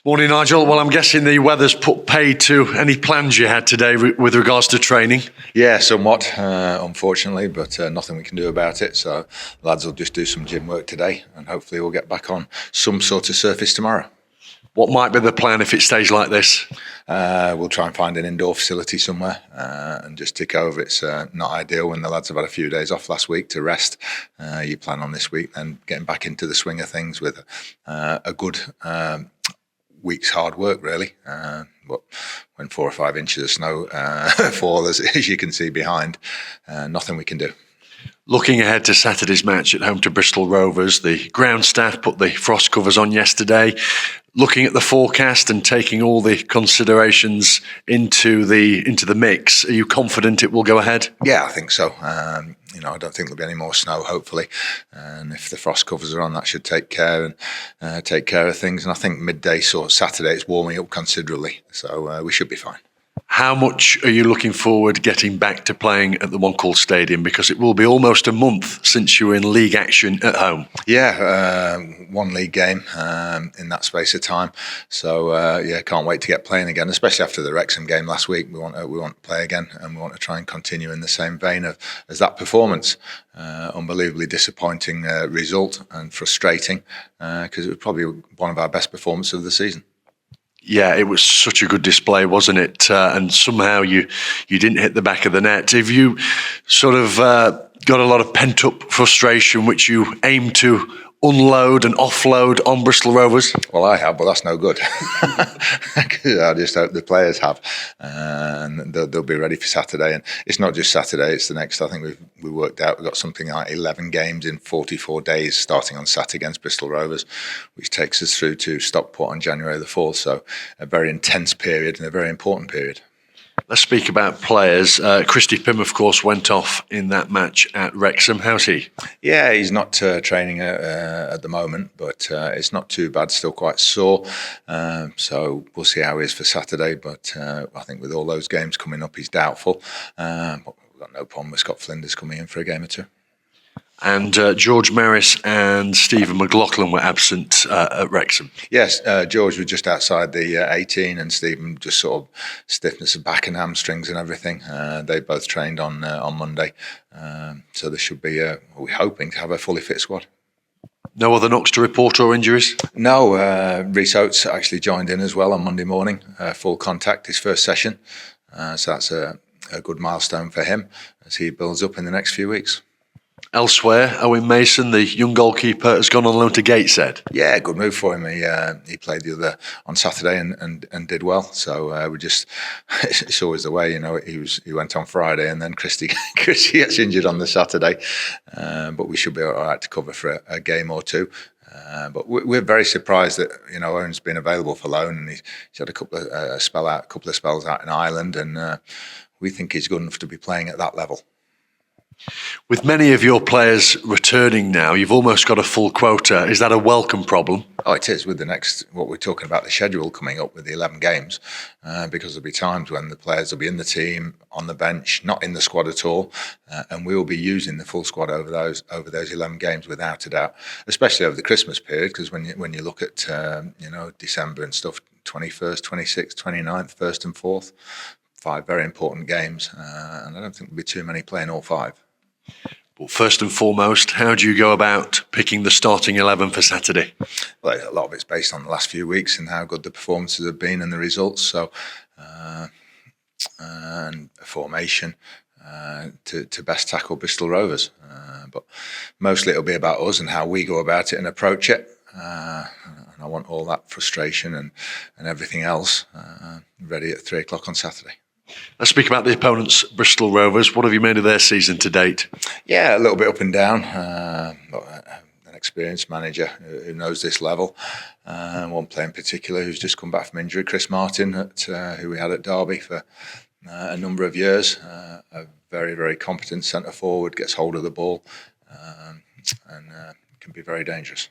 Morning, Nigel. Well, I'm guessing the weather's put paid to any plans you had today with regards to training. Yeah, somewhat, unfortunately, but nothing we can do about it. So lads will just do some gym work today and hopefully we'll get back on some sort of surface tomorrow. What might be the plan if it stays like this? We'll try and find an indoor facility somewhere and just tick over. It's not ideal when the lads have had a few days off last week to rest. You plan on this week then getting back into the swing of things with a good week's hard work, really. But when 4 or 5 inches of snow fall, as you can see behind, nothing we can do. Looking ahead to Saturday's match at home to Bristol Rovers, the ground staff put the frost covers on yesterday. Looking at the forecast and taking all the considerations into the mix, are you confident it will go ahead? Yeah, I think so. I don't think there'll be any more snow, hopefully. And if the frost covers are on, that should take care of things. And I think midday sort of Saturday, it's warming up considerably, so we should be fine. How much are you looking forward getting back to playing at the One Call Stadium? Because it will be almost a month since you were in league action at home. Yeah, one league game in that space of time. So can't wait to get playing again, especially after the Wrexham game last week. We want to play again, and we want to try and continue in the same vein as that performance. Unbelievably disappointing result and frustrating because it was probably one of our best performances of the season. Yeah, it was such a good display, wasn't it? And somehow you didn't hit the back of the net. Have you sort of got a lot of pent-up frustration which you aim to unload and offload on Bristol Rovers? Well, I have, but that's no good. I just hope the players have, and they'll be ready for Saturday. And it's not just Saturday; it's the next. I think we worked out we've got something like 11 games in 44 days, starting on Saturday against Bristol Rovers, which takes us through to Stockport on January the 4th. So a very intense period and a very important period. Let's speak about players. Christy Pym, of course, went off in that match at Wrexham. How's he? Yeah, he's not training at the moment, but it's not too bad, still quite sore. So we'll see how he is for Saturday. But I think with all those games coming up, he's doubtful. But we've got no problem with Scott Flinders coming in for a game or two. And George Maris and Stephen McLaughlin were absent at Wrexham. Yes, George was just outside the 18 and Stephen just sort of stiffness of back and hamstrings and everything. They both trained on Monday. So there should be, we're hoping to have a fully fit squad. No other knocks to report or injuries? No, Rhys Oates actually joined in as well on Monday morning, full contact, his first session. So that's a good milestone for him as he builds up in the next few weeks. Elsewhere, Owen Mason, the young goalkeeper, has gone on loan to Gateshead. Yeah, good move for him. He played the other on Saturday and did well. So we just it's always the way, He went on Friday and then Christy gets injured on the Saturday, but we should be all right to cover for a game or two. But we're very surprised that Owen's been available for loan and he's had a couple of spells out in Ireland, and we think he's good enough to be playing at that level. With many of your players returning now, you've almost got a full quota. Is that a welcome problem? Oh, it is with the next, what we're talking about, the schedule coming up with the 11 games, because there'll be times when the players will be in the team, on the bench, not in the squad at all, and we will be using the full squad over those 11 games without a doubt, especially over the Christmas period, because when you look at December and stuff, 21st, 26th, 29th, 1st and 4th, 5 very important games, and I don't think there'll be too many playing all 5. Well, first and foremost, how do you go about picking the starting 11 for Saturday? Well, a lot of it's based on the last few weeks and how good the performances have been and the results. So, and a formation to best tackle Bristol Rovers. But mostly it'll be about us and how we go about it and approach it. And I want all that frustration and everything else ready at 3 o'clock on Saturday. Let's speak about the opponents, Bristol Rovers. What have you made of their season to date? Yeah, a little bit up and down. An experienced manager who knows this level. One player in particular who's just come back from injury, Chris Martin, who we had at Derby for a number of years. A very, very competent centre forward, gets hold of the ball and can be very dangerous.